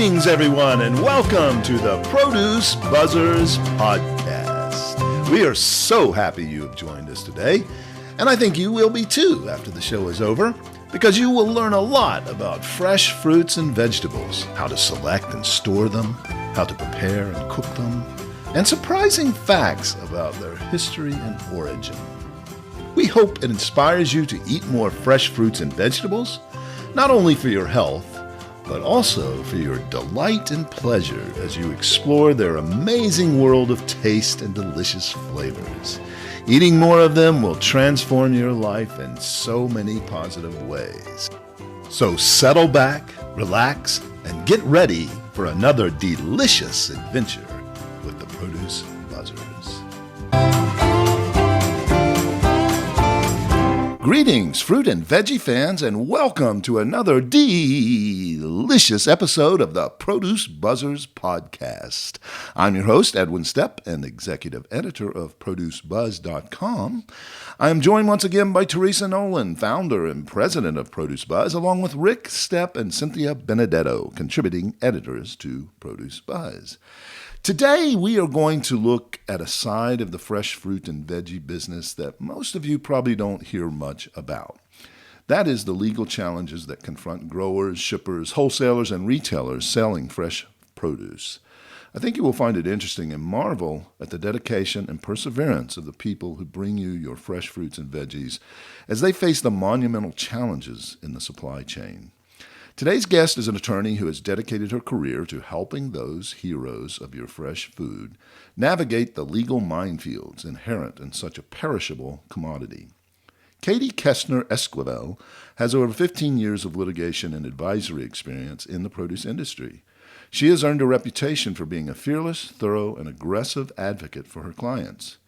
Greetings, everyone, and welcome to the Produce Buzzers podcast. We are so happy you have joined us today, and I think you will be too after the show is over, because you will learn a lot about fresh fruits and vegetables, how to select and store them, how to prepare and cook them, and surprising facts about their history and origin. We hope it inspires you to eat more fresh fruits and vegetables, not only for your health, but also for your delight and pleasure as you explore their amazing world of taste and delicious flavors. Eating more of them will transform your life in so many positive ways. So settle back, relax, and get ready for another delicious adventure with the Produce Buzzers. Greetings, fruit and veggie fans, and welcome to another delicious episode of the Produce Buzzers podcast. I'm your host, Edwin Stepp, and executive editor of ProduceBuzz.com. I am joined once again by Teresa Nolan, founder and president of Produce Buzz, along with Rick Stepp and Cynthia Benedetto, contributing editors to Produce Buzz. Today, we are going to look at a side of the fresh fruit and veggie business that most of you probably don't hear much about. That is the legal challenges that confront growers, shippers, wholesalers, and retailers selling fresh produce. I think you will find it interesting and marvel at the dedication and perseverance of the people who bring you your fresh fruits and veggies as they face the monumental challenges in the supply chain. Today's guest is an attorney who has dedicated her career to helping those heroes of your fresh food navigate the legal minefields inherent in such a perishable commodity. Katy Koestner Esquivel has over 15 years of litigation and advisory experience in the produce industry. She has earned a reputation for being a fearless, thorough, and aggressive advocate for her clients.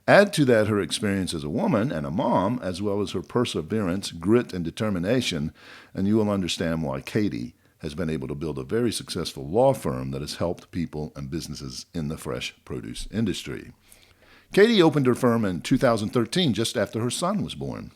Add to that her experience as a woman and a mom, as well as her perseverance, grit, and determination, and you will understand why Katy has been able to build a very successful law firm that has helped people and businesses in the fresh produce industry. Katy opened her firm in 2013, just after her son was born.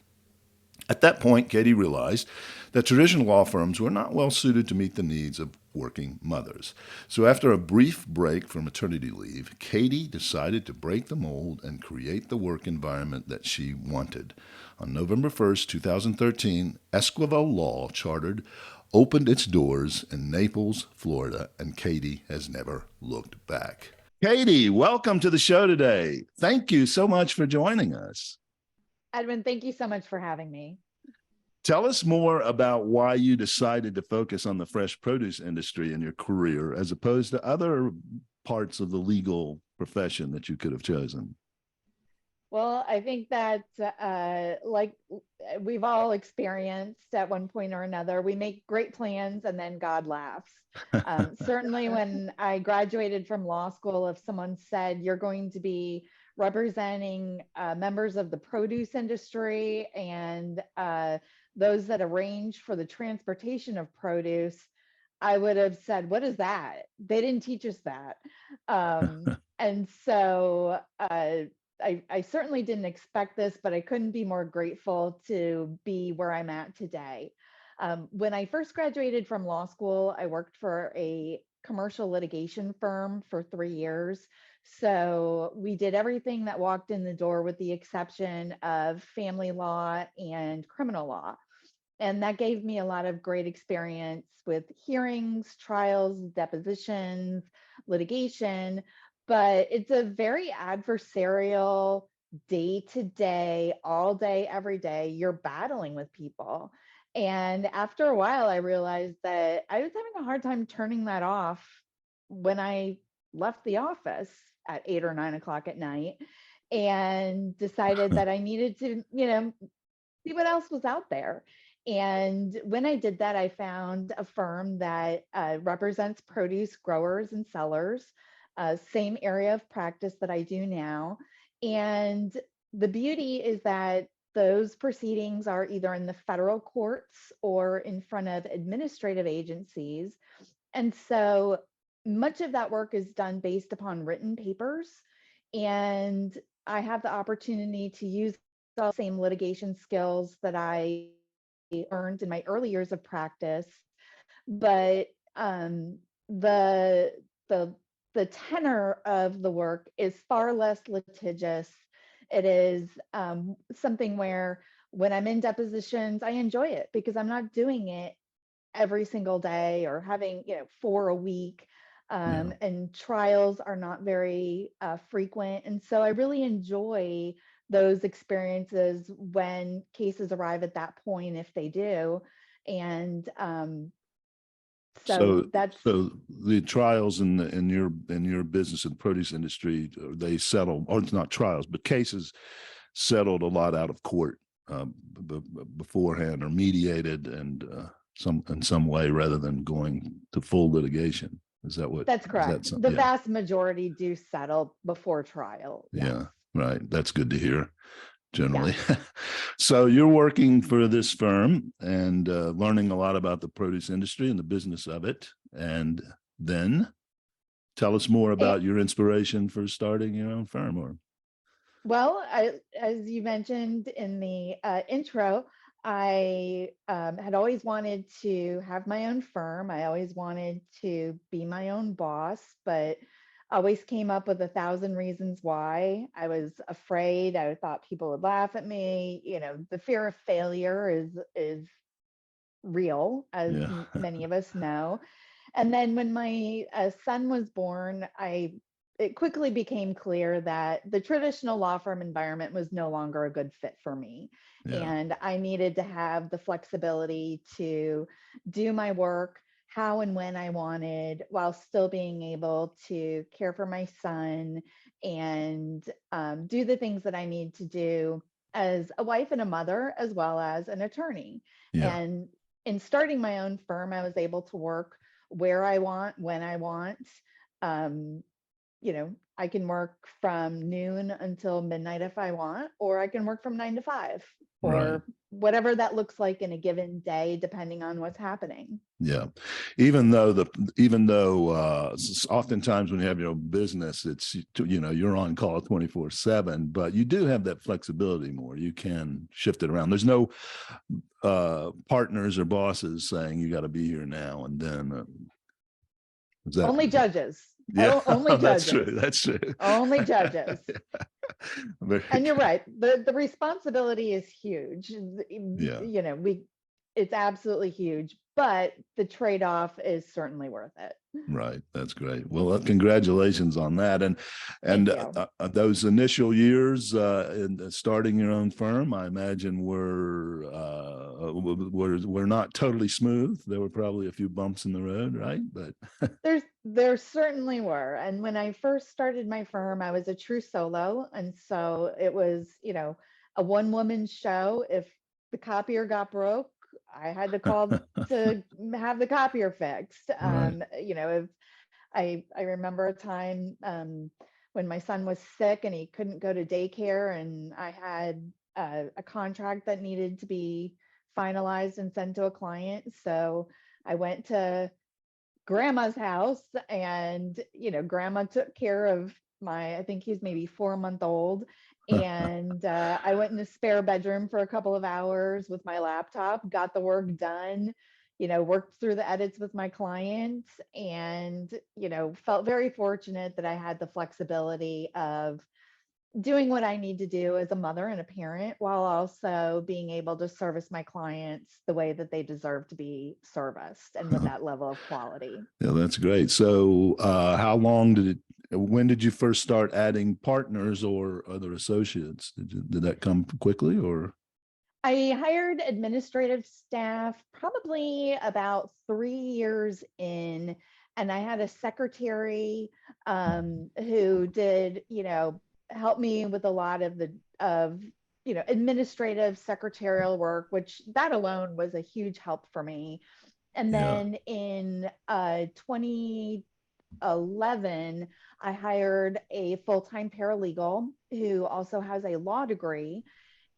At that point, Katy realized that traditional law firms were not well suited to meet the needs of working mothers. So after a brief break from maternity leave, Katy decided to break the mold and create the work environment that she wanted. On November 1st, 2013, Esquivel Law Chartered opened its doors in Naples, Florida, and Katy has never looked back. Katy, welcome to the show today. Thank you so much for joining us. Edwin, thank you so much for having me. Tell us more about why you decided to focus on the fresh produce industry in your career as opposed to other parts of the legal profession that you could have chosen. Well, I think that like we've all experienced at one point or another, we make great plans and then God laughs. Certainly when I graduated from law school, if someone said you're going to be representing members of the produce industry and those that arrange for the transportation of produce, I would have said, what is that? They didn't teach us that. And so I certainly didn't expect this, but I couldn't be more grateful to be where I'm at today. When I first graduated from law school, I worked for a commercial litigation firm for 3 years. So we did everything that walked in the door with the exception of family law and criminal law. And that gave me a lot of great experience with hearings, trials, depositions, litigation. But it's a very adversarial, day to day, all day, every day. You're battling with people. And after a while, I realized that I was having a hard time turning that off when I left the office at 8 or 9 o'clock at night and decided that I needed to, see what else was out there. And when I did that, I found a firm that represents produce growers and sellers, same area of practice that I do now. And the beauty is that those proceedings are either in the federal courts or in front of administrative agencies. And so much of that work is done based upon written papers. And I have the opportunity to use the same litigation skills that I earned in my early years of practice, but the the the tenor of the work is far less litigious. It is something where when I'm in depositions, I enjoy it because I'm not doing it every single day or having, 4 a week. Yeah. And trials are not very frequent. And so I really enjoy those experiences when cases arrive at that point, if they do. And so So, that's so the trials in your business in the produce industry, they settle, or it's not trials, but cases settled a lot out of court beforehand, or mediated, and some in some way, rather than going to full litigation. Is that what? that's Is that correct. The something? Yeah, vast majority do settle before trial. Yes. yeah, right. That's good to hear. Yeah. Generally. So you're working for this firm and learning a lot about the produce industry and the business of it. And then tell us more And, about your inspiration for starting your own firm. Or well, as you mentioned in the intro, I had always wanted to have my own firm. I always wanted to be my own boss, but always came up with 1,000 reasons why. I was afraid. I thought people would laugh at me. The fear of failure is real, as yeah, many of us know. And then when my son was born, it quickly became clear that the traditional law firm environment was no longer a good fit for me. yeah, And I needed to have the flexibility to do my work how and when I wanted, while still being able to care for my son and do the things that I need to do as a wife and a mother, as well as an attorney. yeah. And in starting my own firm, I was able to work where I want, when I want. Um, I can work from noon until midnight if I want, or I can work from 9 to 5, Right. or whatever that looks like in a given day, depending on what's happening. Yeah. Even though oftentimes when you have your own business, it's, you're on call 24/7, but you do have that flexibility more. You can shift it around. There's no partners or bosses saying you got to be here now and then. Is that, Only is that judges. Yeah, Only that's judges. true. That's true. Only judges. Very And you're good. right. The responsibility is huge. Yeah, It's absolutely huge, but the trade-off is certainly worth it. right. That's great. Well, congratulations on that. And Thank you. those initial years in starting your own firm, I imagine were not totally smooth. There were probably a few bumps in the road, right? But There certainly were. And when I first started my firm, I was a true solo. And so it was, a one-woman show. If the copier got broke, I had to call to have the copier fixed. right. If I remember a time when my son was sick and he couldn't go to daycare, and I had a contract that needed to be finalized and sent to a client. So I went to grandma's house, and grandma took care of I think he's maybe 4 month old. And I went in the spare bedroom for a couple of hours with my laptop, got the work done, worked through the edits with my clients, and felt very fortunate that I had the flexibility of doing what I need to do as a mother and a parent, while also being able to service my clients the way that they deserve to be serviced and with that level of quality. Yeah, that's great. So, when did you first start adding partners or other associates? Did that come quickly, or? I hired administrative staff probably about 3 years in, and I had a secretary who did, help me with a lot of administrative secretarial work, which that alone was a huge help for me. And Yeah, then in 2011, I hired a full-time paralegal who also has a law degree.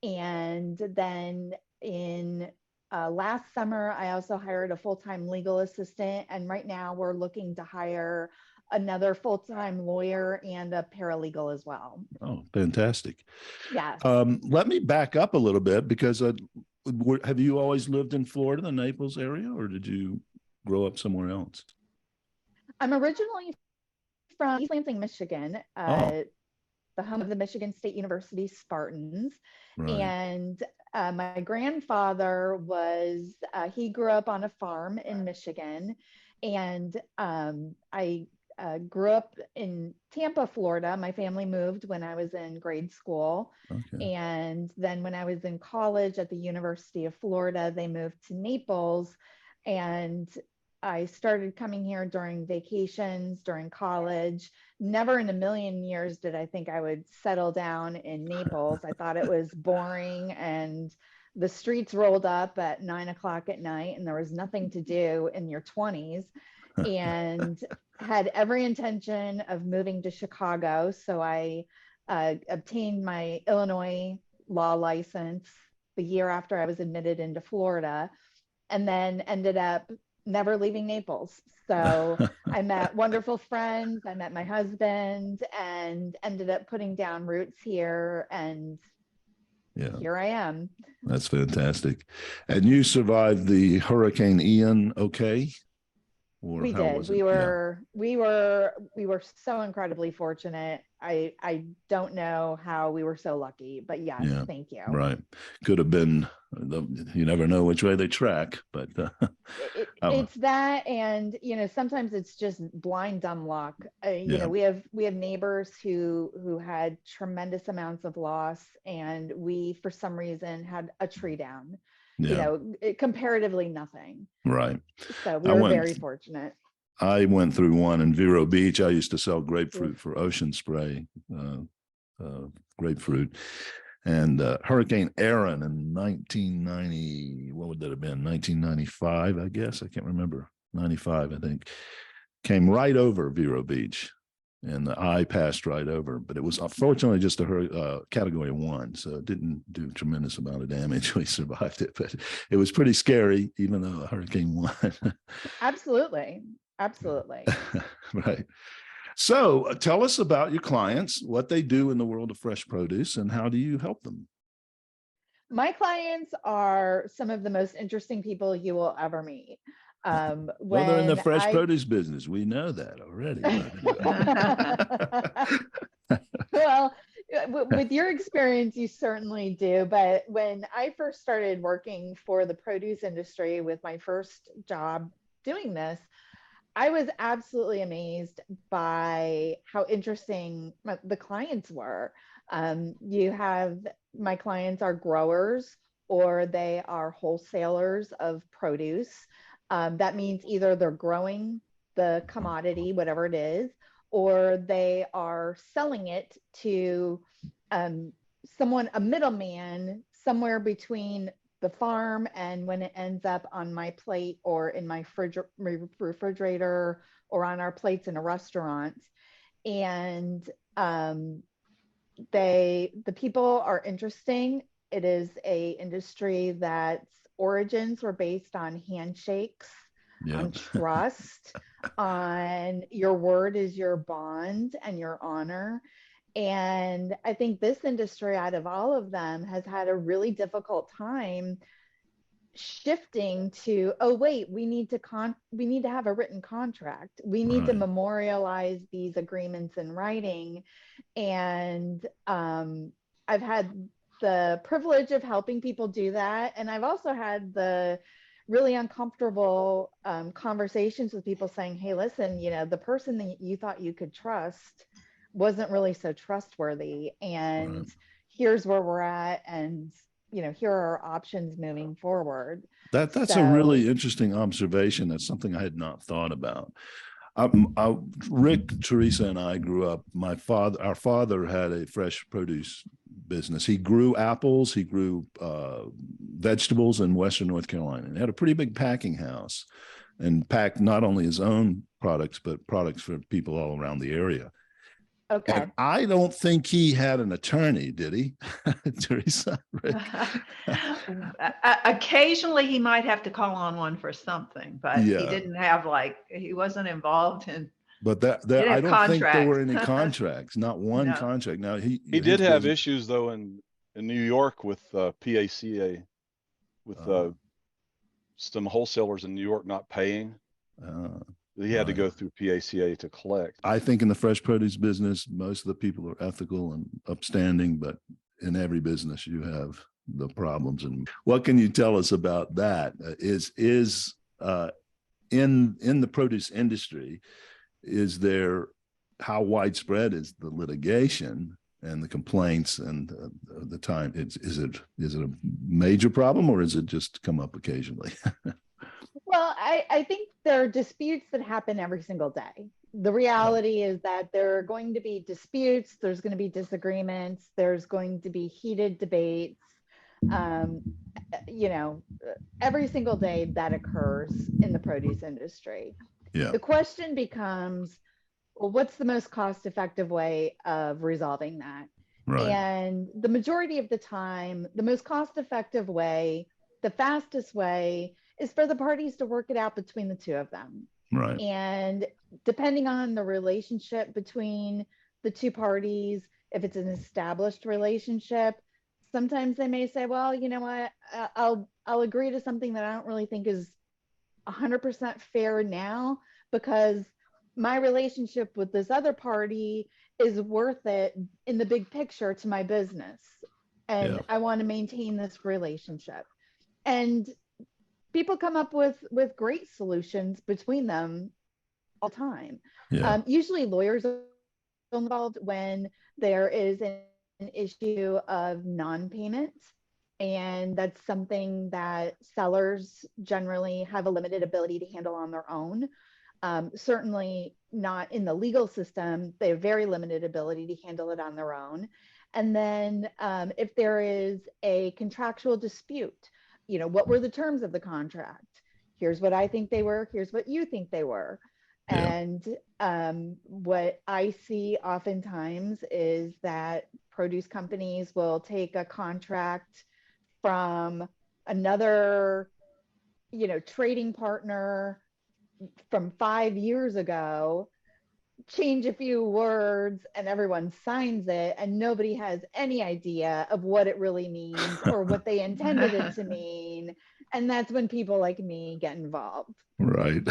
And then in last summer, I also hired a full-time legal assistant. And right now we're looking to hire another full-time lawyer and a paralegal as well. oh, fantastic. Yes. Let me back up a little bit, because have you always lived in Florida, the Naples area, or did you grow up somewhere else? I'm originally from East Lansing, Michigan, Oh, the home of the Michigan State University Spartans. right. And my grandfather he grew up on a farm in Michigan. And I grew up in Tampa, Florida. My family moved when I was in grade school. Okay. And then when I was in college at the University of Florida, they moved to Naples. And I started coming here during vacations, during college. Never in a million years did I think I would settle down in Naples. I thought it was boring and the streets rolled up at 9 o'clock at night and there was nothing to do in your 20s, and had every intention of moving to Chicago. So I obtained my Illinois law license the year after I was admitted into Florida, and then ended up never leaving Naples. So I met wonderful friends, I met my husband, and ended up putting down roots here. And Yeah, here I am. that's fantastic. And you survived the Hurricane Ian, okay? Or We how did. was it? We were so incredibly fortunate. I don't know how we were so lucky, but yes, Yeah, thank you. right. Could have been, you never know which way they track, but It's that, and sometimes it's just blind dumb luck. yeah, We have neighbors who had tremendous amounts of loss, and we for some reason had a tree down. yeah, Comparatively nothing. right. So we I were went very fortunate. I went through one in Vero Beach. I used to sell grapefruit for Ocean Spray, grapefruit. And Hurricane Aaron in 1990, what would that have been? 1995, I guess. I can't remember. 95, I think. Came right over Vero Beach, and the eye passed right over. But it was unfortunately just a category 1, so it didn't do a tremendous amount of damage. We survived it, but it was pretty scary, even though a Hurricane 1. Absolutely. Absolutely. Right. So tell us about your clients, what they do in the world of fresh produce, and how do you help them? My clients are some of the most interesting people you will ever meet. Well, they're in the When fresh I produce business. We know that already. well, with your experience, you certainly do. But when I first started working for the produce industry with my first job doing this, I was absolutely amazed by how interesting the clients were. You have My clients are growers or they are wholesalers of produce. That means either they're growing the commodity, whatever it is, or they are selling it to um, a middleman somewhere between the farm and when it ends up on my plate or in my refrigerator or on our plates in a restaurant. And the people are interesting. It is a industry that's origins were based on handshakes, Yeah. on trust, on your word is your bond and your honor. And I think this industry, out of all of them, has had a really difficult time shifting to, oh wait, we need to have a written contract, we need to Right. memorialize these agreements in writing. And I've had the privilege of helping people do that, and I've also had the really uncomfortable conversations with people saying, hey, listen, the person that you thought you could trust wasn't really so trustworthy, Right. and here's where we're at, and here are our options moving forward. That's a So really interesting observation. That's something I had not thought about. Rick, Teresa, and I grew up. Our father had a fresh produce business. He grew apples. He grew vegetables in Western North Carolina. He had a pretty big packing house, and packed not only his own products but products for people all around the area. okay. And I don't think he had an attorney, did he, Teresa? Rick? Occasionally, he might have to call on one for something, but he Yeah. didn't have he wasn't involved in, But didn't I have don't think there were contracts. any contracts, not one No. contract. Now He his did have business, issues though in New York with PACA, with uh, some wholesalers in New York not paying. uh, He had to Right. go through PACA to collect. I think in the fresh produce business, most of the people are ethical and upstanding, but in every business you have the problems. And what can you tell us about that? Is in the produce industry, is there, how widespread is the litigation and the complaints and the time? Is it a major problem, or is it just come up occasionally? Well, I think there are disputes that happen every single day. The reality is that there are going to be disputes, there's going to be disagreements, there's going to be heated debates. Um, you know, every single day that occurs in the produce industry. Yeah. The question becomes, well, what's the most cost-effective way of resolving that? Right. And the majority of the time, the most cost-effective way, the fastest way, is for the parties to work it out between the two of them. Right. And depending on the relationship between the two parties, if it's an established relationship, sometimes they may say, well, you know what, I'll agree to something that I don't really think is 100% fair now, because my relationship with this other party is worth it in the big picture to my business. And Yeah. I want to maintain this relationship. And people come up with great solutions between them all the time. Yeah. Usually lawyers are involved when there is an issue of non-payment. And that's something that sellers generally have a limited ability to handle on their own. Certainly not in the legal system. They have very limited ability to handle it on their own. And then if there is a contractual dispute, you know, what were the terms of the contract? Here's what I think they were. Here's what you think they were. Yeah. And what I see oftentimes is that produce companies will take a contract from another, you know, trading partner from 5 years ago, change a few words, and everyone signs it, and nobody has any idea of what it really means or what they intended it to mean. And that's when people like me get involved. Right.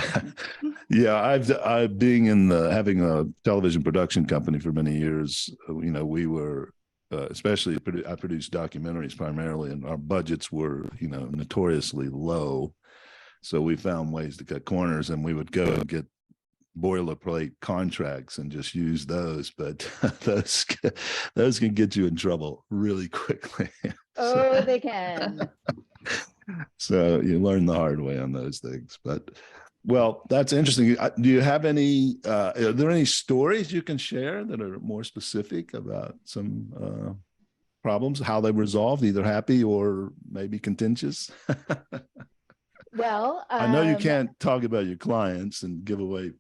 Yeah, I've being in having a television production company for many years. You know, we were especially I produced documentaries primarily, and our budgets were, you know, notoriously low. So we found ways to cut corners, and we would go and get boilerplate contracts and just use those. But those can get you in trouble really quickly. Oh, they can. So you learn the hard way on those things. But well, that's interesting. Do you have any? Are there any stories you can share that are more specific about some problems, how they resolved, either happy or maybe contentious? Well, I know you can't talk about your clients and give away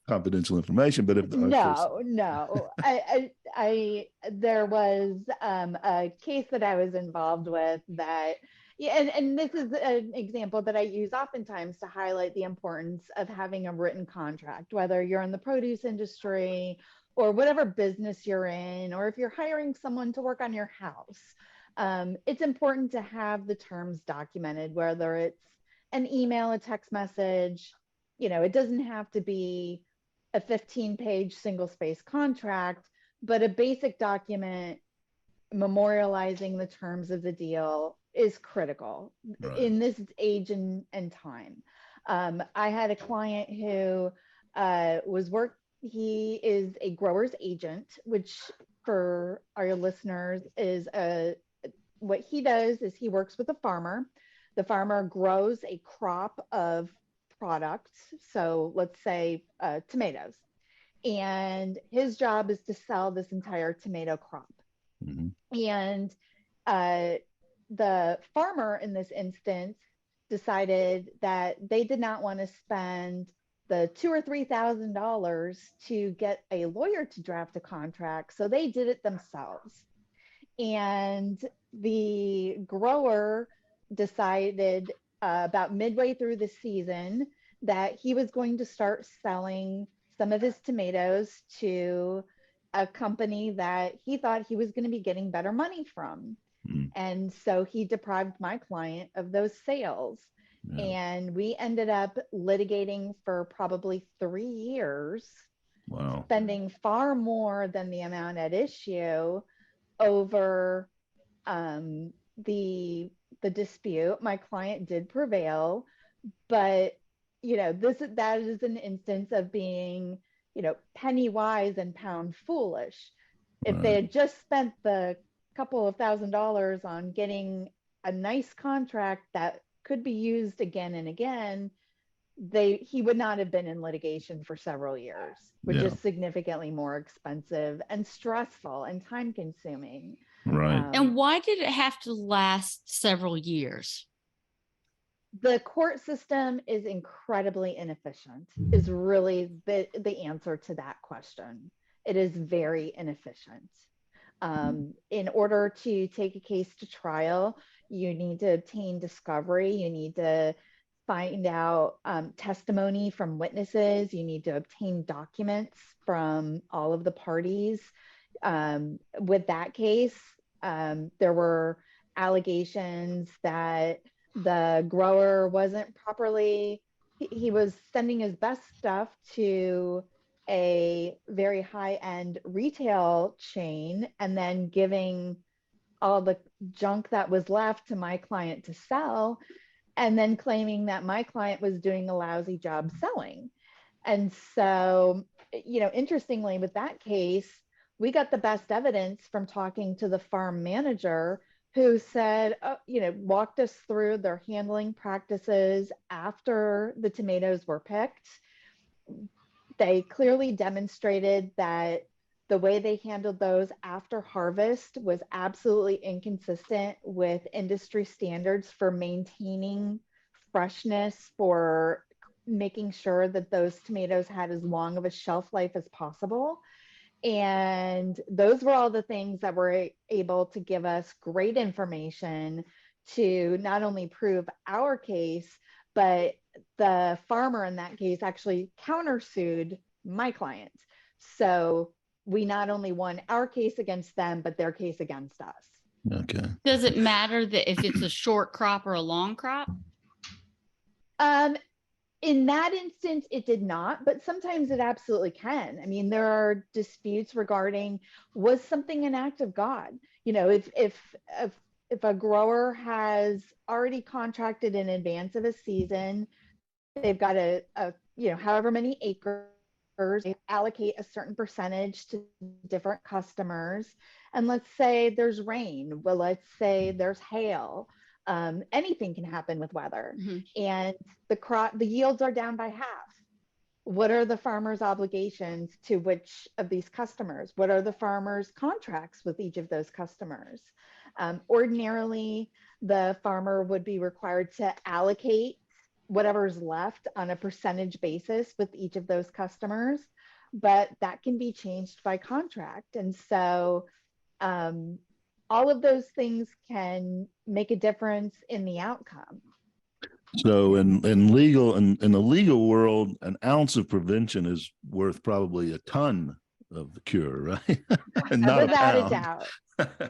confidential information, but if no, there was a case that I was involved with that, yeah, and this is an example that I use oftentimes to highlight the importance of having a written contract, whether you're in the produce industry or whatever business you're in, or if you're hiring someone to work on your house. It's important to have the terms documented, whether it's an email, a text message. You know, it doesn't have to be a 15-page single-space contract, but a basic document memorializing the terms of the deal is critical in this age and time. I had a client who he is a grower's agent, which for our listeners is what he does is he works with a farmer. The farmer grows a crop of products. So let's say tomatoes. And his job is to sell this entire tomato crop. Mm-hmm. And the farmer in this instance decided that they did not want to spend the $2,000 or $3,000 to get a lawyer to draft a contract. So they did it themselves. And the grower decided about midway through the season that he was going to start selling some of his tomatoes to a company that he thought he was going to be getting better money from. Mm. And so he deprived my client of those sales. Yeah. And we ended up litigating for probably 3 years, Wow. spending far more than the amount at issue over the dispute. My client did prevail, but that is an instance of being, penny wise and pound foolish. If they Right. had just spent the couple of $1,000s on getting a nice contract that could be used again and again, he would not have been in litigation for several years, which Yeah. is significantly more expensive and stressful and time consuming. Right. And why did it have to last several years? The court system is incredibly inefficient, is really the answer to that question. It is very inefficient. In order to take a case to trial, you need to obtain discovery. You need to find out testimony from witnesses. You need to obtain documents from all of the parties. With that case, there were allegations that the grower wasn't properly, he was sending his best stuff to a very high-end retail chain and then giving all the junk that was left to my client to sell, and then claiming that my client was doing a lousy job selling. And so, interestingly, with that case, we got the best evidence from talking to the farm manager, who said, walked us through their handling practices after the tomatoes were picked. They clearly demonstrated that the way they handled those after harvest was absolutely inconsistent with industry standards for maintaining freshness, for making sure that those tomatoes had as long of a shelf life as possible. And those were all the things that were able to give us great information to not only prove our case, but the farmer in that case actually countersued my client. So we not only won our case against them, but their case against us. Okay. Does it matter that if it's a short crop or a long crop? In that instance, it did not, but sometimes it absolutely can. I mean, there are disputes regarding, was something an act of God? If a grower has already contracted in advance of a season, they've got however many acres, they allocate a certain percentage to different customers. And let's say there's rain. Well, let's say there's hail. Anything can happen with weather. Mm-hmm. And the yields are down by half. What are the farmer's obligations to which of these customers? What are the farmer's contracts with each of those customers? Ordinarily, the farmer would be required to allocate whatever's left on a percentage basis with each of those customers, but that can be changed by contract. And so all of those things can make a difference in the outcome. So in the legal world, an ounce of prevention is worth probably a ton of the cure, right? And not Without a a pound. doubt.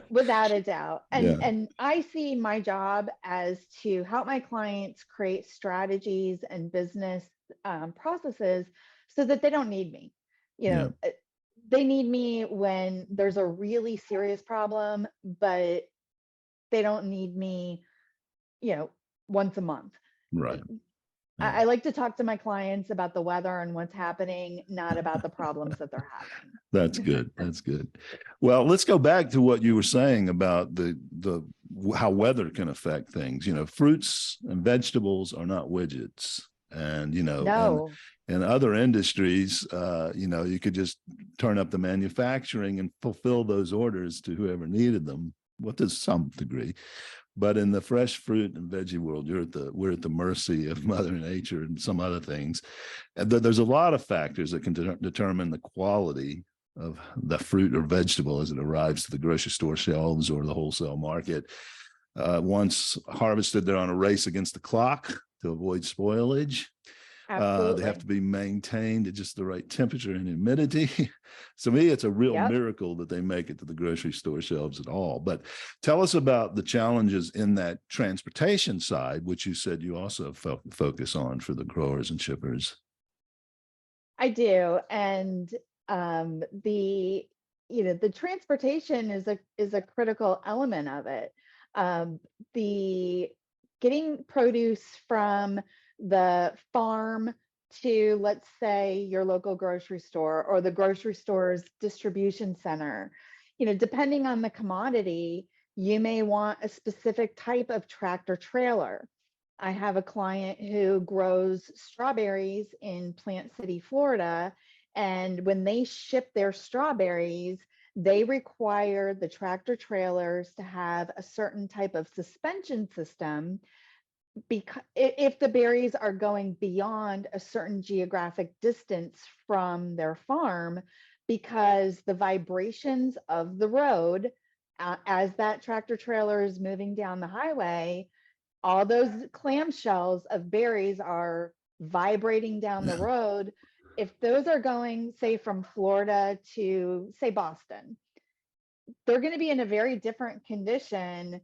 Without a doubt. Yeah. And I see my job as to help my clients create strategies and business processes so that they don't need me. They need me when there's a really serious problem, but they don't need me, once a month. Right. I like to talk to my clients about the weather and what's happening, not about the problems that they're having. That's good. That's good. Well, let's go back to what you were saying about how weather can affect things. Fruits and vegetables are not widgets, and No. in other industries, you could just turn up the manufacturing and fulfill those orders to whoever needed them, to some degree. But in the fresh fruit and veggie world, we're at the mercy of Mother Nature and some other things. And there's a lot of factors that can determine the quality of the fruit or vegetable as it arrives to the grocery store shelves or the wholesale market. Once harvested, they're on a race against the clock to avoid spoilage. They Absolutely. have to be maintained at just the right temperature and humidity. To me, it's a real Yep. miracle that they make it to the grocery store shelves at all. But tell us about the challenges in that transportation side, which you said you also focus on for the growers and shippers. I do. And the transportation is a critical element of it. The getting produce from the farm to, let's say, your local grocery store or the grocery store's distribution center, depending on the commodity, you may want a specific type of tractor trailer. I have a client who grows strawberries in Plant City, Florida, and when they ship their strawberries, they require the tractor trailers to have a certain type of suspension system, because if the berries are going beyond a certain geographic distance from their farm, because the vibrations of the road, as that tractor trailer is moving down the highway, all those clamshells of berries are vibrating down the road. If those are going, say, from Florida to, say, Boston, they're going to be in a very different condition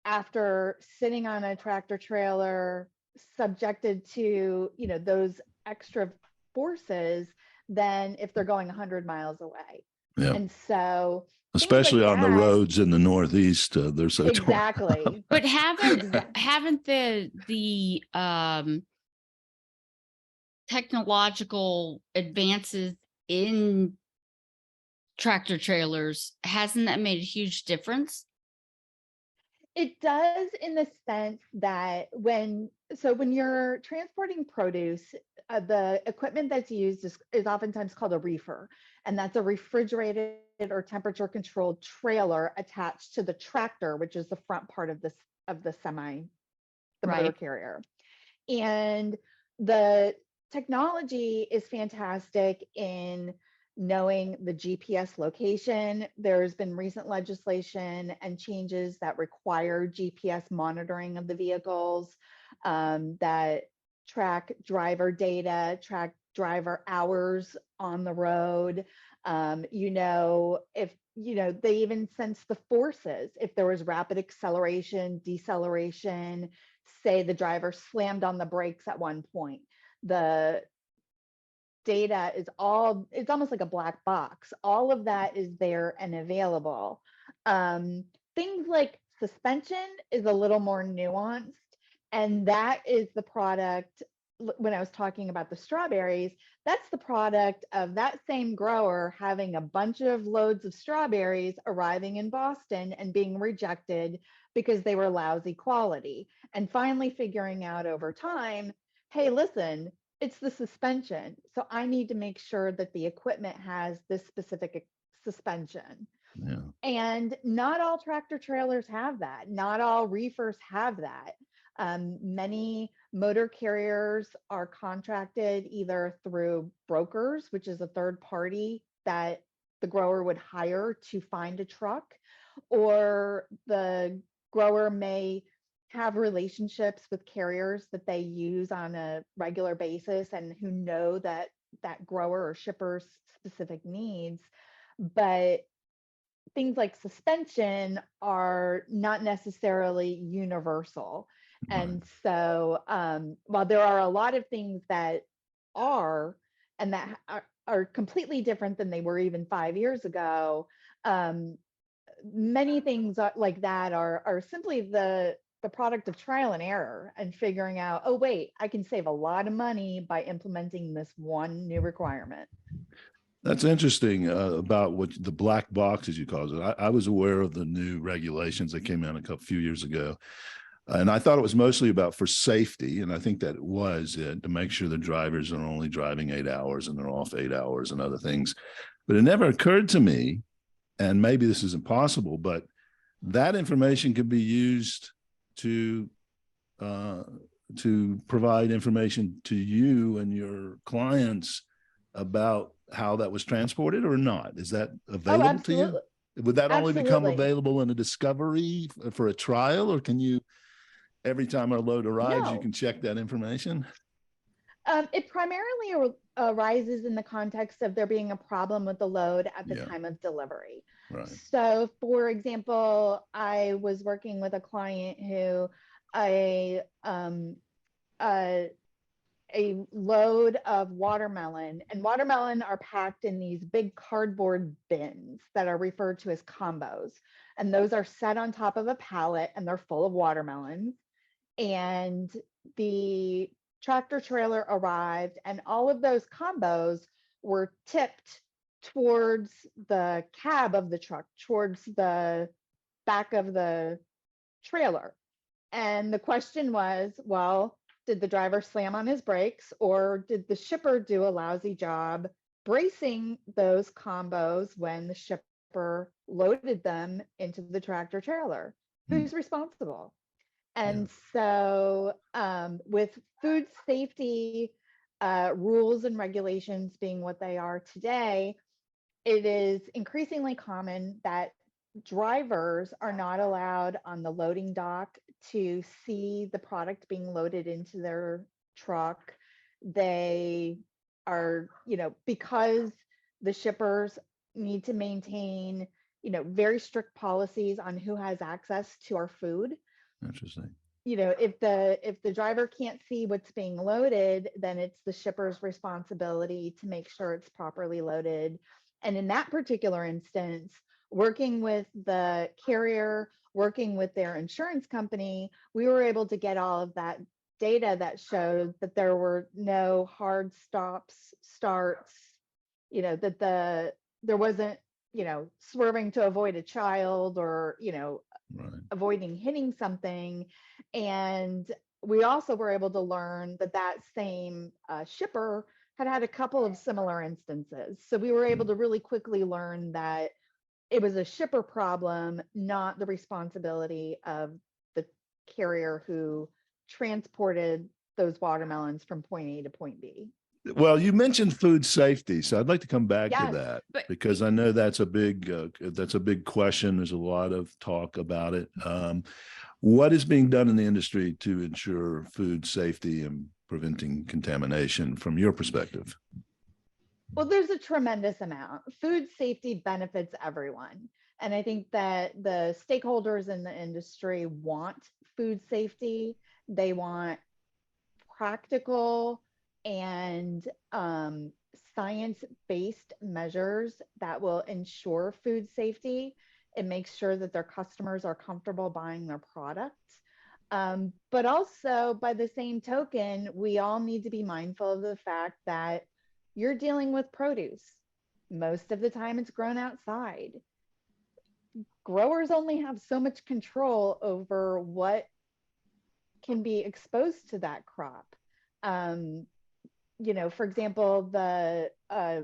after sitting on a tractor trailer subjected to, those extra forces than if they're going 100 miles away. Yeah. And so especially like on the roads in the Northeast, they're so exactly. But haven't the technological advances in tractor trailers, hasn't that made a huge difference? It does, in the sense that when you're transporting produce, the equipment that's used is oftentimes called a reefer, and that's a refrigerated or temperature controlled trailer attached to the tractor, which is the front part of the motor carrier. And the technology is fantastic in knowing the GPS location. There's been recent legislation and changes that require GPS monitoring of the vehicles, that track driver data, track driver hours on the road. If they even sense the forces. If there was rapid acceleration, deceleration, say the driver slammed on the brakes at one point, the data is it's almost like a black box. All of that is there and available. Things like suspension is a little more nuanced, and that is the product. When I was talking about the strawberries, that's the product of that same grower having a bunch of loads of strawberries arriving in Boston and being rejected because they were lousy quality, and finally figuring out over time, hey, listen, it's the suspension. So I need to make sure that the equipment has this specific suspension. Yeah. And not all tractor trailers have that. Not all reefers have that. Many motor carriers are contracted either through brokers, which is a third party that the grower would hire to find a truck, or the grower may have relationships with carriers that they use on a regular basis and who know that grower or shipper's specific needs. But things like suspension are not necessarily universal. Right. And so while there are a lot of things that are, and that are completely different than they were even 5 years ago, many things like that are simply the product of trial and error and figuring out, oh, wait, I can save a lot of money by implementing this one new requirement. That's interesting about what the black box, as you call it. I was aware of the new regulations that came out a few years ago. And I thought it was mostly about for safety. And I think that was it, to make sure the drivers are only driving 8 hours and they're off 8 hours and other things. But it never occurred to me, and maybe this is impossible, but that information could be used to provide information to you and your clients about how that was transported or not. Is that available to you? Would that only become available in a discovery for a trial, or can you, every time a load arrives, you can check that information? It primarily arises in the context of there being a problem with the load at the Yeah. time of delivery. Right. So, for example, I was working with a client who a load of watermelon, and watermelon are packed in these big cardboard bins that are referred to as combos. And those are set on top of a pallet and they're full of watermelons. And the tractor trailer arrived, and all of those combos were tipped towards the cab of the truck, towards the back of the trailer. And the question was, well, did the driver slam on his brakes, or did the shipper do a lousy job bracing those combos when the shipper loaded them into the tractor trailer? Who's responsible? And so with food safety rules and regulations being what they are today, it is increasingly common that drivers are not allowed on the loading dock to see the product being loaded into their truck. They are, because the shippers need to maintain, very strict policies on who has access to our food. Interesting. If the driver can't see what's being loaded, then it's the shipper's responsibility to make sure it's properly loaded. And in that particular instance, working with the carrier, working with their insurance company, we were able to get all of that data that showed that there were no hard stops, starts, that there wasn't, swerving to avoid a child, or, Right. avoiding hitting something. And we also were able to learn that same shipper had a couple of similar instances. So we were able to really quickly learn that it was a shipper problem, not the responsibility of the carrier who transported those watermelons from point A to point B. Well, you mentioned food safety, so I'd like to come back to Yes, that but- because I know that's a big question. There's a lot of talk about it. What is being done in the industry to ensure food safety and preventing contamination from your perspective? Well, there's a tremendous amount. Food safety benefits everyone. And I think that the stakeholders in the industry want food safety. They want practical and science-based measures that will ensure food safety and make sure that their customers are comfortable buying their products. But also, by the same token, we all need to be mindful of the fact that you're dealing with produce. Most of the time it's grown outside. Growers only have so much control over what can be exposed to that crop. For example, I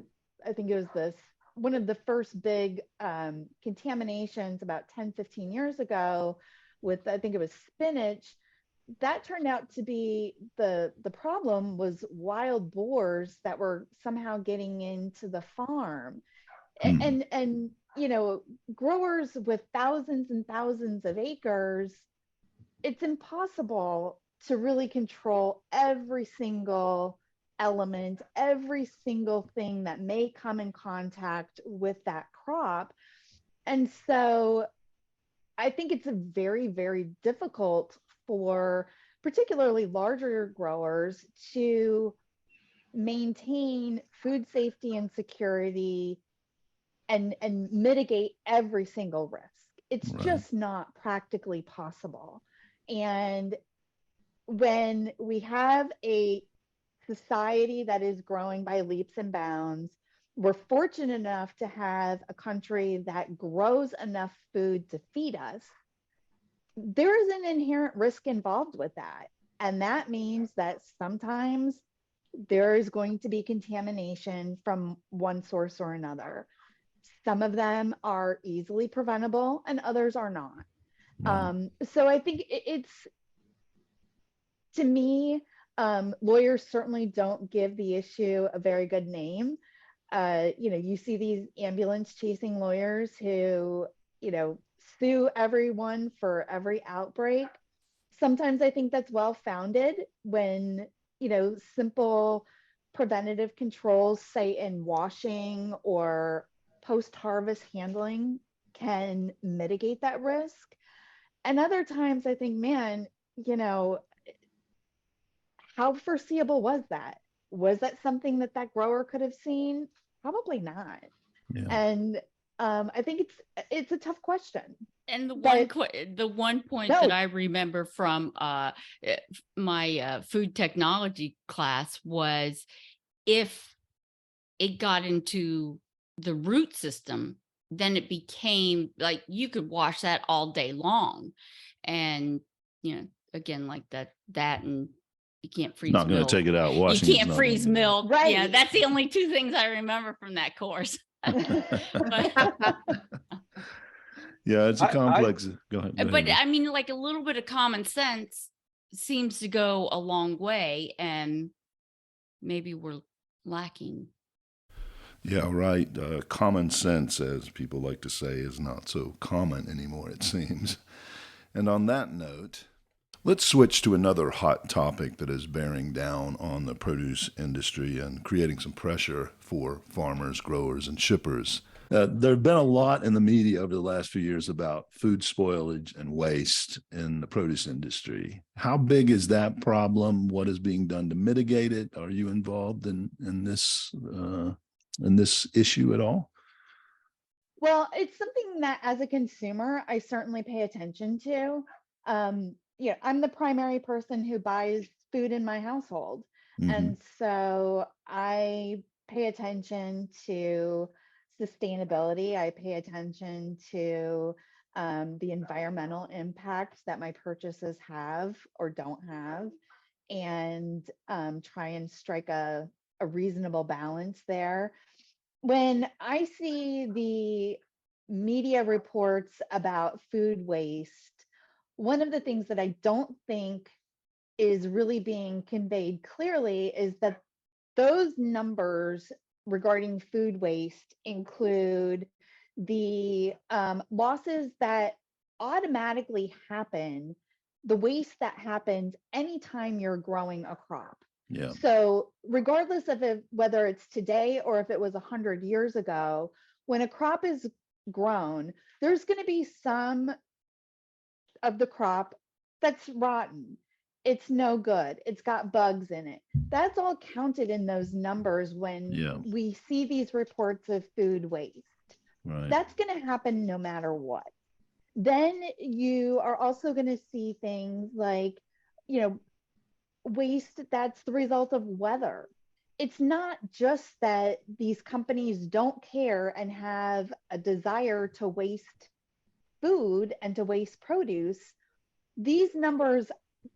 think it was one of the first big contaminations about 10, 15 years ago with, I think it was spinach. That turned out to be the problem was wild boars that were somehow getting into the farm. And growers with thousands and thousands of acres, it's impossible to really control every single element, every single thing that may come in contact with that crop. And so I think it's a very, very difficult for particularly larger growers to maintain food safety and security and mitigate every single risk. It's just not practically possible. And when we have a society that is growing by leaps and bounds, we're fortunate enough to have a country that grows enough food to feed us. There is an inherent risk involved with that. And that means that sometimes there is going to be contamination from one source or another. Some of them are easily preventable and others are not. So I think it's, to me, lawyers certainly don't give the issue a very good name. You see these ambulance chasing lawyers who, sue everyone for every outbreak. Sometimes I think that's well founded when, simple preventative controls, say in washing or post-harvest handling, can mitigate that risk. And other times I think, man, how foreseeable was that? Was that something that grower could have seen? Probably not. Yeah. And I think it's a tough question. And the one point No. that I remember from my food technology class was, if it got into the root system, then it became like you could wash that all day long. And, again, like that and you can't freeze Not going milk. to take it out. Washing You is can't not freeze gonna do milk. Right. Yeah, that's the only two things I remember from that course. that. Yeah, it's a complex. Go ahead. But I mean, like a little bit of common sense seems to go a long way, and maybe we're lacking. Yeah, right. Common sense, as people like to say, is not so common anymore, it seems. And on that note, let's switch to another hot topic that is bearing down on the produce industry and creating some pressure for farmers, growers, and shippers. There have been a lot in the media over the last few years about food spoilage and waste in the produce industry. How big is that problem? What is being done to mitigate it? Are you involved in this issue at all? Well, it's something that as a consumer, I certainly pay attention to. I'm the primary person who buys food in my household. Mm-hmm. And so I pay attention to sustainability. I pay attention to the environmental impact that my purchases have or don't have, and try and strike a reasonable balance there. When I see the media reports about food waste, one of the things that I don't think is really being conveyed clearly is that those numbers regarding food waste include the losses that automatically happen, the waste that happens anytime you're growing a crop. Yeah. So regardless of whether it's today or if it was 100 years ago, when a crop is grown, there's going to be some of the crop that's rotten. It's no good. It's got bugs in it. That's all counted in those numbers when we see these reports of food waste. Right. That's going to happen no matter what. Then you are also going to see things like, waste that's the result of weather. It's not just that these companies don't care and have a desire to waste food and to waste produce. These numbers,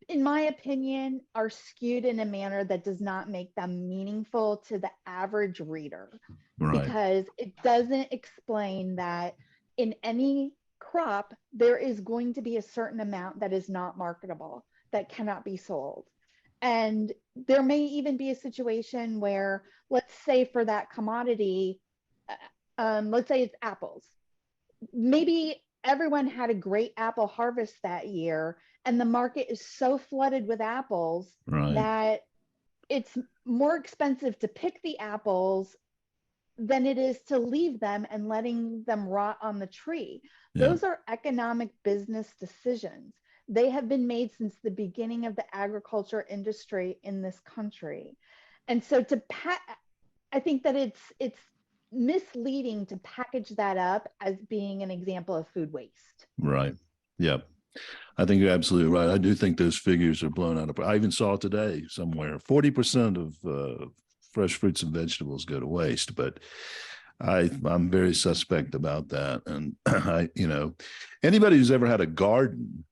in my opinion, are skewed in a manner that does not make them meaningful to the average reader. Right. Because it doesn't explain that in any crop, there is going to be a certain amount that is not marketable, that cannot be sold. And there may even be a situation where, let's say for that commodity, let's say it's apples. Maybe everyone had a great apple harvest that year, and the market is so flooded with apples that it's more expensive to pick the apples than it is to leave them and letting them rot on the tree. Those are economic business decisions. They have been made since the beginning of the agriculture industry in this country. And so I think that it's misleading to package that up as being an example of food waste. Right. Yeah. I think you're absolutely right. I do think those figures are blown out of. I even saw today somewhere 40% of fresh fruits and vegetables go to waste, but I'm very suspect about that. And anybody who's ever had a garden,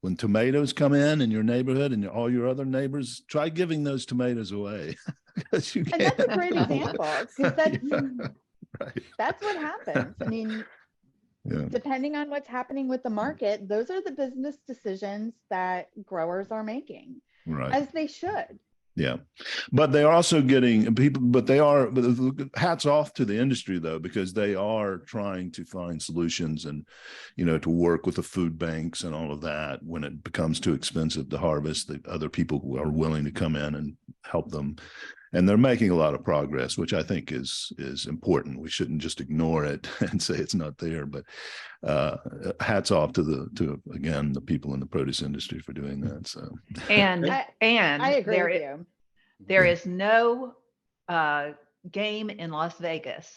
when tomatoes come in your neighborhood and all your other neighbors, try giving those tomatoes away. And that's a great example, because that's what happens. I mean, depending on what's happening with the market, those are the business decisions that growers are making, as they should. Yeah, but they are also getting people, but hats off to the industry though, because they are trying to find solutions and, to work with the food banks and all of that when it becomes too expensive to harvest. The other people who are willing to come in and help them. And they're making a lot of progress, which I think is important. We shouldn't just ignore it and say it's not there. But hats off to again the people in the produce industry for doing that. So And I agree with you. There is no game in Las Vegas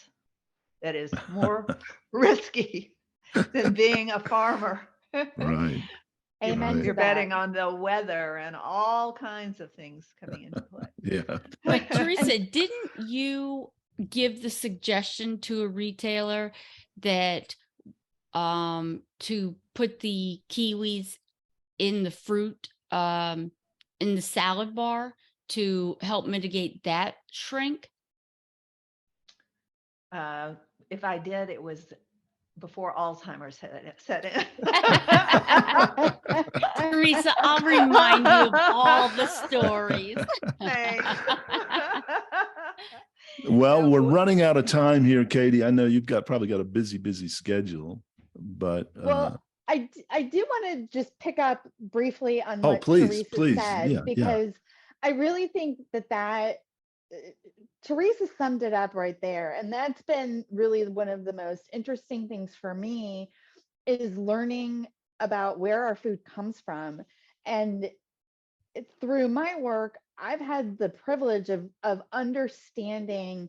that is more risky than being a farmer. right. Amen. Right. You're to that. betting on the weather and all kinds of things coming into play. Yeah. But Teresa, didn't you give the suggestion to a retailer that to put the kiwis in the fruit in the salad bar to help mitigate that shrink? If I did, it was before Alzheimer's set in. Teresa, I'll remind you of all the stories. Thanks. Well, No, we're but- running out of time here, Katie. I know you've probably got a busy schedule, but Well, I do want to just pick up briefly on what please, Teresa said, yeah, because I really think that Teresa summed it up right there. And that's been really one of the most interesting things for me, is learning about where our food comes from. And through my work, I've had the privilege of understanding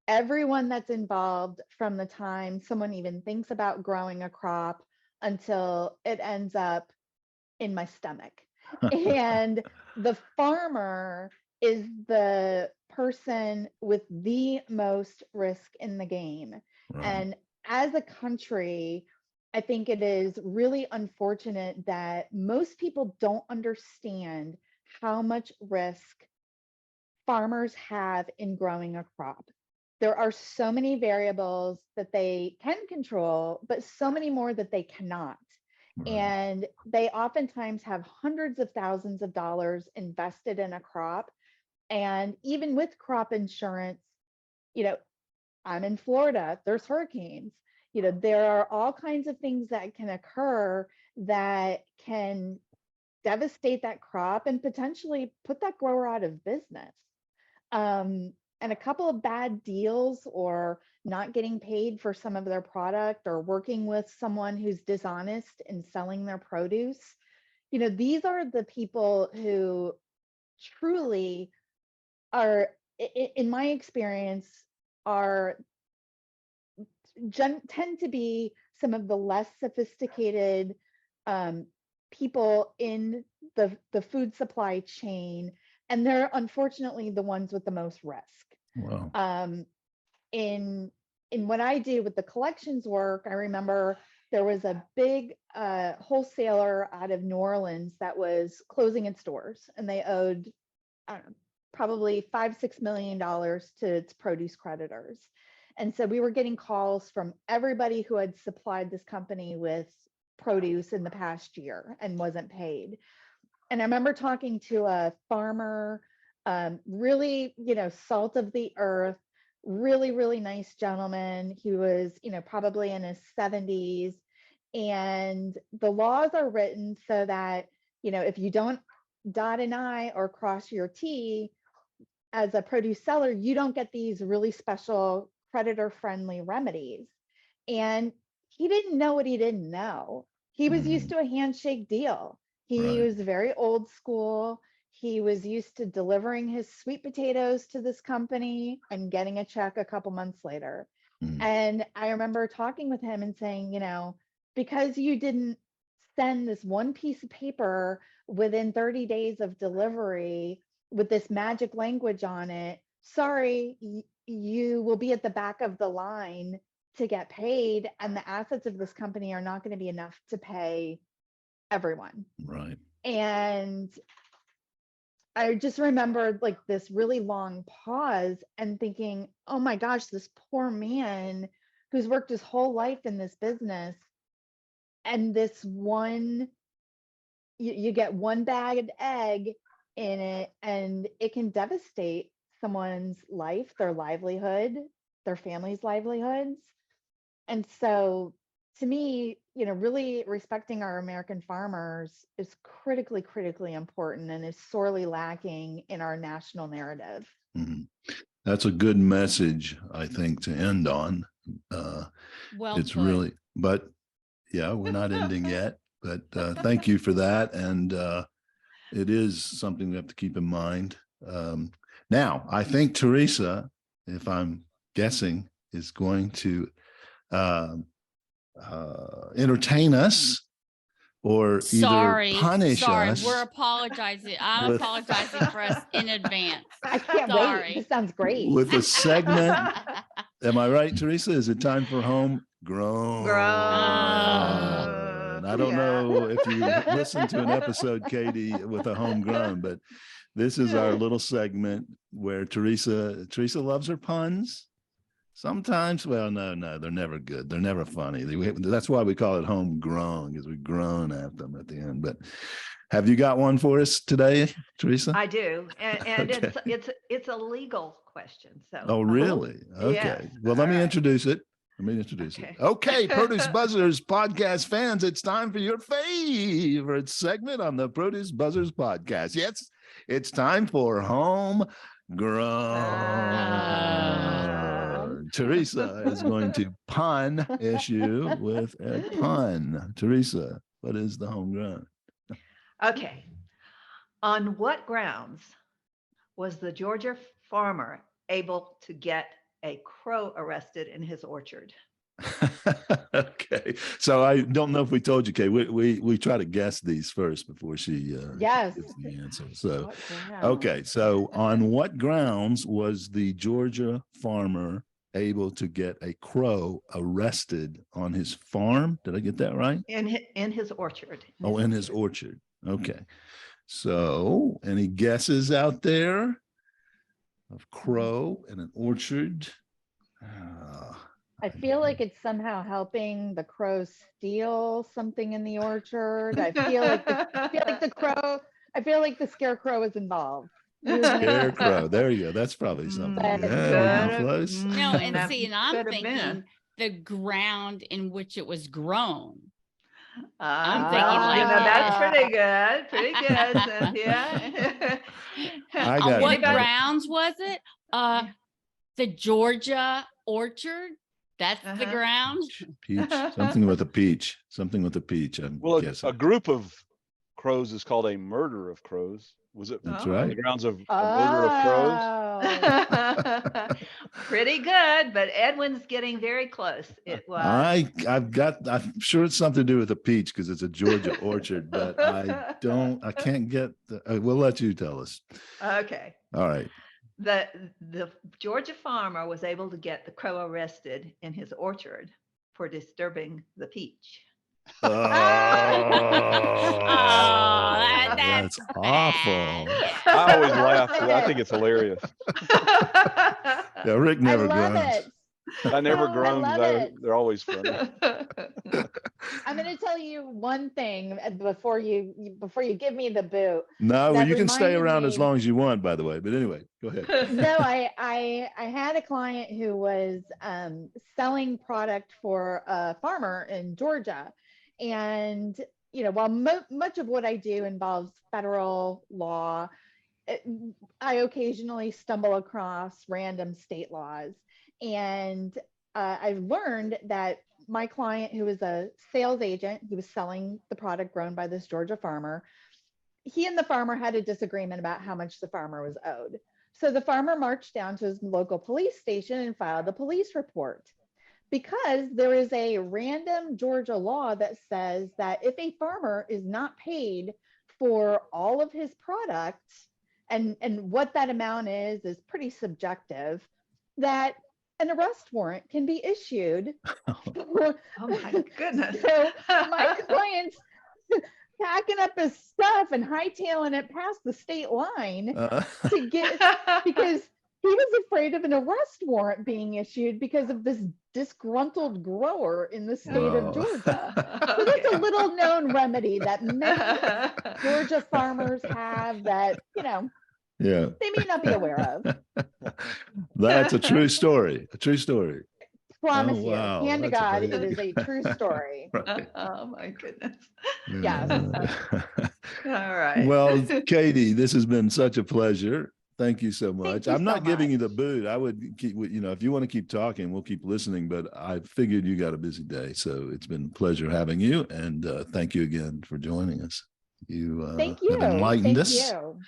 everyone that's involved from the time someone even thinks about growing a crop until it ends up in my stomach. And the farmer is the person with the most risk in the game. right. And as a country, I think it is really unfortunate that most people don't understand how much risk farmers have in growing a crop. There are so many variables that they can control, but so many more that they cannot. Right. And they oftentimes have hundreds of thousands of dollars invested in a crop. And even with crop insurance, I'm in Florida, there's hurricanes. There are all kinds of things that can occur that can devastate that crop and potentially put that grower out of business. And a couple of bad deals, or not getting paid for some of their product, or working with someone who's dishonest in selling their produce. These are the people who truly are, in my experience, tend to be some of the less sophisticated people in the food supply chain. And they're unfortunately the ones with the most risk. Wow. In what I do with the collections work, I remember there was a big wholesaler out of New Orleans that was closing its doors, and they owed, I don't know, probably $5-6 million to its produce creditors. And so we were getting calls from everybody who had supplied this company with produce in the past year and wasn't paid. And I remember talking to a farmer, really, salt of the earth, really, really nice gentleman. He was, probably in his 70s. And the laws are written so that, if you don't dot an I or cross your T as a produce seller, you don't get these really special creditor-friendly remedies. And he didn't know what he didn't know. He was used to a handshake deal. He was very old school. He was used to delivering his sweet potatoes to this company and getting a check a couple months later. And I remember talking with him and saying, because you didn't send this one piece of paper within 30 days of delivery with this magic language on it, sorry, you will be at the back of the line to get paid, and the assets of this company are not going to be enough to pay everyone. Right. And I just remembered like this really long pause and thinking, oh my gosh, this poor man who's worked his whole life in this business, and this one, you get one bagged egg in it, and it can devastate someone's life, their livelihood, their family's livelihoods. And so to me, really respecting our American farmers is critically, critically important and is sorely lacking in our national narrative. Mhm. That's a good message, I think, to end on. Well It's put. really, but yeah, we're not ending yet, but thank you for that. And it is something we have to keep in mind. Now, I think Teresa, if I'm guessing, is going to entertain us or Sorry, either punish us. we're apologizing. I'm with- apologizing for us in advance. I can't Sorry. wait. This sounds great. with a segment. Am I right, Teresa? Is it time for homegrown? Grown. I don't Yeah. know if you listened to an episode, Katie, with a homegrown, but this is our little segment where Teresa loves her puns. Sometimes, well, no, they're never good. They're never funny. That's why we call it homegrown, because we groan at them at the end. But have you got one for us today, Teresa? I do, and Okay. it's a legal question. So. Oh, really? Okay. Yes. Well, let me All right. introduce it. Okay, Produce Buzzers podcast fans, it's time for your favorite segment on the Produce Buzzers podcast. Yes, it's time for homegrown. Teresa is going to pun issue with a pun. Teresa, what is the homegrown? Okay. On what grounds was the Georgia farmer able to get a crow arrested in his orchard? Okay, so I don't know if we told you, Kay. We try to guess these first before she Yes. gives the answer. So, What ground? okay, so on what grounds was the Georgia farmer able to get a crow arrested on his farm? Did I get that right? In his orchard. Oh, in his orchard. Okay. So, any guesses out there of crow in an orchard? I feel like it's somehow helping the crow steal something in the orchard. I feel like the scarecrow is involved. Scarecrow. There you go. That's probably something. That's Yeah, good. close. No, and That see, and I'm could have thinking been. the ground in which it was grown. I'm thinking like that's pretty good, Cynthia. I On got what it. grounds was it? The Georgia orchard. That's the Uh-huh. ground. Peach. Something with a peach. Something with a peach. I'm Well, guessing. a group of crows is called a murder of crows. Was it That's Oh. on right. the grounds of a murder of crows? Oh. Pretty good, but Edwin's getting very close. It was. I'm sure it's something to do with a peach because it's a Georgia orchard, but I can't get we'll let you tell us. Okay. All right. The Georgia farmer was able to get the crow arrested in his orchard for disturbing the peach. Oh, that's that's awful. bad. I always laugh. 'Cause I think it's hilarious. Yeah, Rick never I love groans. it. I never Oh, I groan. love 'Cause it. they're always funny. I'm going to tell you one thing before you give me the boot. No, well, That you can stay reminded around as me- long as you want, by the way. But anyway, go ahead. No, I had a client who was selling product for a farmer in Georgia, and while much of what I do involves federal law, I occasionally stumble across random state laws, and I've learned that my client, who was a sales agent, he was selling the product grown by this Georgia farmer. He and the farmer had a disagreement about how much the farmer was owed. So the farmer marched down to his local police station and filed a police report, because there is a random Georgia law that says that if a farmer is not paid for all of his products, and what that amount is pretty subjective, that an arrest warrant can be issued. Oh my goodness. So my client's packing up his stuff and hightailing it past the state line to get, because he was afraid of an arrest warrant being issued because of this disgruntled grower in the state Wow. of Georgia. So that's a little known remedy that many Georgia farmers have that, Yeah. they may not be aware of. That's a true story. A true story. Promise Oh, wow. you, hand to That's God, amazing. it is a true story. Right. Oh my goodness. Yes. All right. Well, Katy, this has been such a pleasure. Thank you so much. you I'm not so giving you the much. boot. I would keep, if you want to keep talking, we'll keep listening, but I figured you got a busy day. So it's been a pleasure having you. And thank you again for joining us. You Thank you. have enlightened Thank us. you.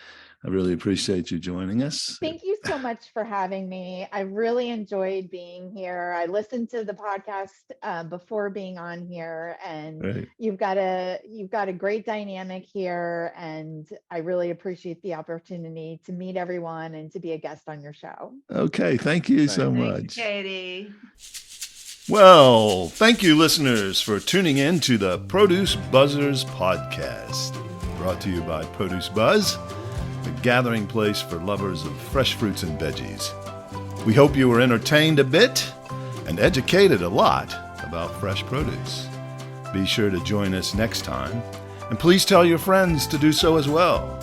I really appreciate you joining us. Thank you so much for having me. I really enjoyed being here. I listened to the podcast before being on here, and Right. you've got a great dynamic here, and I really appreciate the opportunity to meet everyone and to be a guest on your show. Okay. Thank you so Thank Thanks, much. Katie. Well, thank you, listeners, for tuning in to the Produce Buzzers podcast, brought to you by Produce Buzz, the gathering place for lovers of fresh fruits and veggies. We hope you were entertained a bit and educated a lot about fresh produce. Be sure to join us next time, and please tell your friends to do so as well.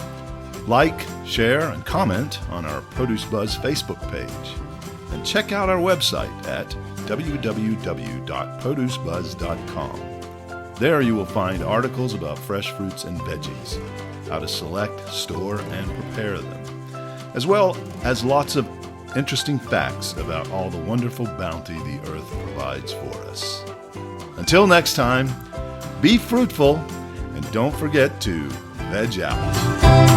Like, share, and comment on our Produce Buzz Facebook page, and check out our website at www.producebuzz.com. There you will find articles about fresh fruits and veggies, how to select, store, and prepare them, as well as lots of interesting facts about all the wonderful bounty the earth provides for us. Until next time, be fruitful and don't forget to veg out.